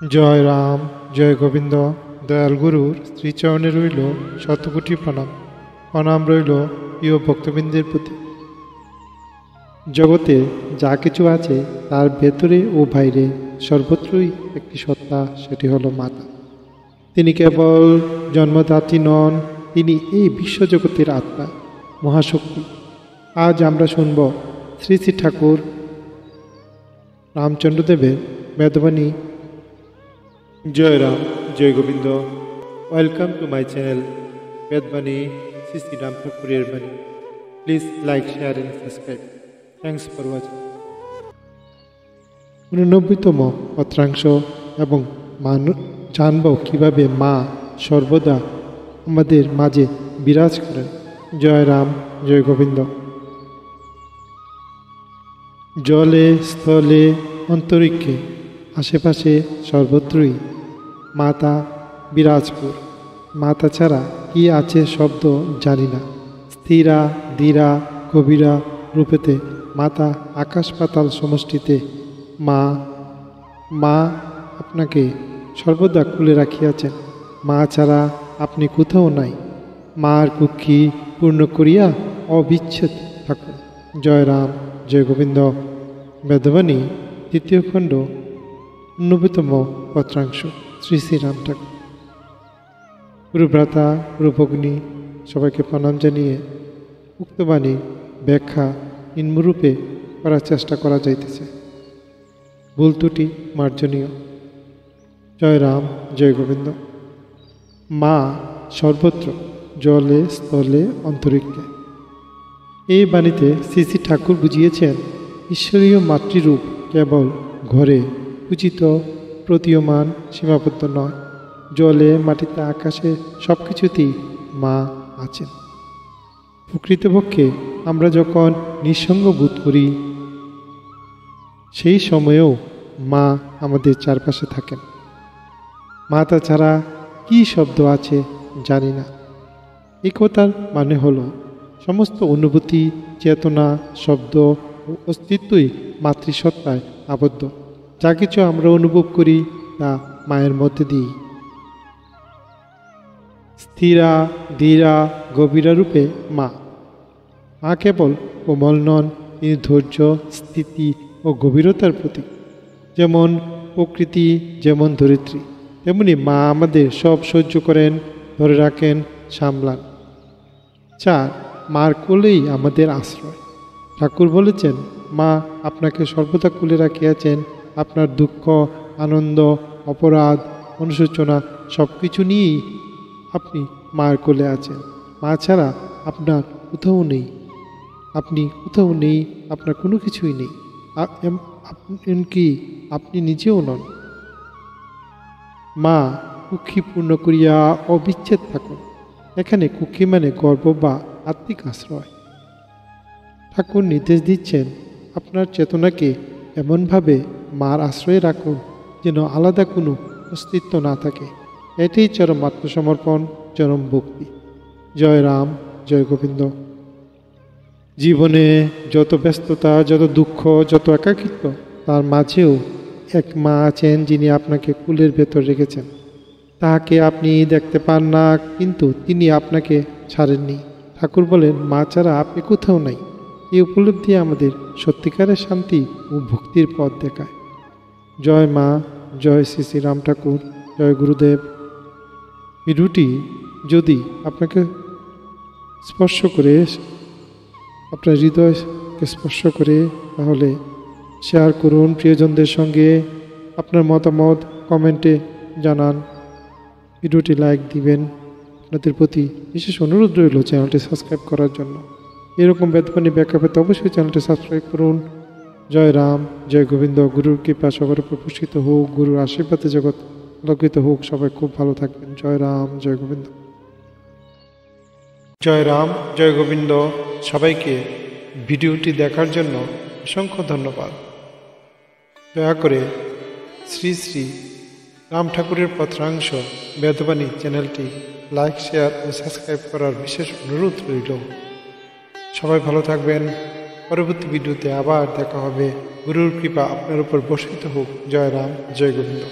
জয় রাম, জয় গোবিন্দ। দয়াল গুরুর শ্রীচরণে রইল শতকোটি প্রণাম। প্রণাম রইল প্রিয় ভক্তবৃন্দের প্রতি। জগতে যা কিছু আছে তার ভেতরে ও বাইরে সর্বত্রই একটি সত্তা, সেটি হলো মাতা। তিনি কেবল জন্মদাত্রী নন, তিনি এই বিশ্বজগতের আত্মা, মহাশক্তি। আজ আমরা শুনব শ্রী শ্রী ঠাকুর রামচন্দ্রদেবের বেদবাণী। জয় রাম, জয় Gobinda. Welcome to my channel বেদবাণী শ্রী শ্রী রাম ঠাকুরের বাণী। Please like, share and subscribe. Thanks for watching. 89তম পত্রাংশ এবং জানব কীভাবে মা সর্বদা আমাদের মাঝে বিরাজ করেন। জয় রাম, জয় গোবিন্দ। জলে, স্থলে, অন্তরিক্ষে, আশেপাশে সর্বত্রই মাতা বিরাজপুর। মাতা ছাড়া কি আছে শব্দ জানি না। স্থিরা, ধীরা, কবিরা রূপেতে মাতা আকাশ পাতাল সমষ্টিতে মা। মা আপনাকে সর্বদা কুলে রাখিয়াছেন। মা ছাড়া আপনি কোথাও নাই। মার কুক্ষি পূর্ণ করিয়া অবিচ্ছেদ থাকুন। জয় রাম, জয় গোবিন্দ। বেদবাণী 3য় খণ্ড 89তম পত্রাংশ। শ্রী শ্রী রাম ঠাকুর। গুরুভ্রাতা, গুরুভগ্নী সবাইকে প্রণাম জানিয়ে উক্ত বাণী ব্যাখ্যা নিম্নরূপে করার চেষ্টা করা যাইতেছে। ভুল ত্রুটি মার্জনীয়। জয় রাম, জয় গোবিন্দ। মা সর্বত্র, জলে, স্থলে, অন্তরিক্ষে। এই বাণীতে শ্রী শ্রী ঠাকুর বুঝিয়েছেন ঈশ্বরীয় মাতৃরূপ কেবল ঘরে পূজিত, প্রতীয়মান, সীমাবদ্ধ নয়। জলে, মাটিতে, আকাশে সব কিছুতেই মা আছেন। প্রকৃতপক্ষে আমরা যখন নিঃসঙ্গ বোধ করি সেই সময়েও মা আমাদের চারপাশে থাকেন। মাতা ছাড়া কী শব্দ আছে জানি না। এই কথার মানে হলো সমস্ত অনুভূতি, চেতনা, শব্দ ও অস্তিত্বই মাতৃসত্তায় আবদ্ধ। যা কিছু আমরা অনুভব করি তা মায়ের মধ্যে দিই। স্থিরা, ধীরা, গভীরা রূপে মা। মা কেবল কোমল নন, তিনি ধৈর্য, স্থিতি ও গভীরতার প্রতীক। যেমন প্রকৃতি, যেমন ধরিত্রী, তেমনি মা আমাদের সব সহ্য করেন, ধরে রাখেন, সামলান। 4, মার কোলেই আমাদের আশ্রয়। ঠাকুর বলেছেন মা আপনাকে সর্বদা কোলে রাখিয়াছেন। আপনার দুঃখ, আনন্দ, অপরাধ, অনুশোচনা সব কিছু নিয়েই আপনি মায়ের কোলে আছেন। মা ছাড়া আপনার কোথাও নেই, আপনি কোথাও নেই, আপনার কোনো কিছুই নেই, এমনকি আপনি নিজেও নন। মা কুক্ষি পূর্ণ করিয়া অবিচ্ছেদ থাকুন। এখানে কুক্ষি মানে গর্ভ বা আত্মিক আশ্রয়। ঠাকুর নির্দেশ দিচ্ছেন আপনার চেতনাকে এমনভাবে মার আশ্রয়ে রাখুন যেন আলাদা কোনো অস্তিত্ব না থাকে। এটাই চরম আত্মসমর্পণ, চরম ভক্তি। জয় রাম, জয় গোবিন্দ। জীবনে যত ব্যস্ততা, যত দুঃখ, যত একাকিত্ব, তার মাঝেও এক মা আছেন যিনি আপনাকে কুলের ভেতর রেখেছেন। তাহাকে আপনি দেখতে পান না, কিন্তু তিনি আপনাকে ছাড়েননি। ঠাকুর বলেন মা ছাড়া আপনি কোথাও নাই। এই উপলব্ধি আমাদের সত্যিকারের শান্তি ও ভক্তির পথ দেখায়। জয় মা, জয় শ্রী শ্রী রাম ঠাকুর, জয় গুরুদেব। ভিডিওটি যদি আপনাকে স্পর্শ করে, আপনার হৃদয়কে স্পর্শ করে, তাহলে শেয়ার করুন প্রিয়জনদের সঙ্গে। আপনার মতামত কমেন্টে জানান। ভিডিওটি লাইক দিবেন। আপনাদের প্রতি বিশেষ অনুরোধ রইল চ্যানেলটি সাবস্ক্রাইব করার জন্য। এরকম বেদবাণী ব্যাখ্যা পেতে অবশ্যই চ্যানেলটি সাবস্ক্রাইব করুন। জয় রাম, জয় গোবিন্দ। গুরুর কৃপা সবার উপর প্রসিত হোক, গুরুর আশীর্বাদে জগৎ আলোকিত হোক। সবাই খুব ভালো থাকবেন। জয় রাম, জয় গোবিন্দ। জয় রাম, জয় গোবিন্দ। সবাইকে ভিডিওটি দেখার জন্য অসংখ্য ধন্যবাদ। দয়া করে শ্রী শ্রী রাম ঠাকুরের পত্রাংশ বেদবাণী চ্যানেলটি লাইক, শেয়ার ও সাবস্ক্রাইব করার বিশেষ অনুরোধ রইল। সবাই ভালো থাকবেন। পরবর্তী ভিডিওতে আবার দেখা হবে। গুরুর কৃপা আপনার উপর বর্ষিত হোক। জয় রাম, জয় গোবিন্দ।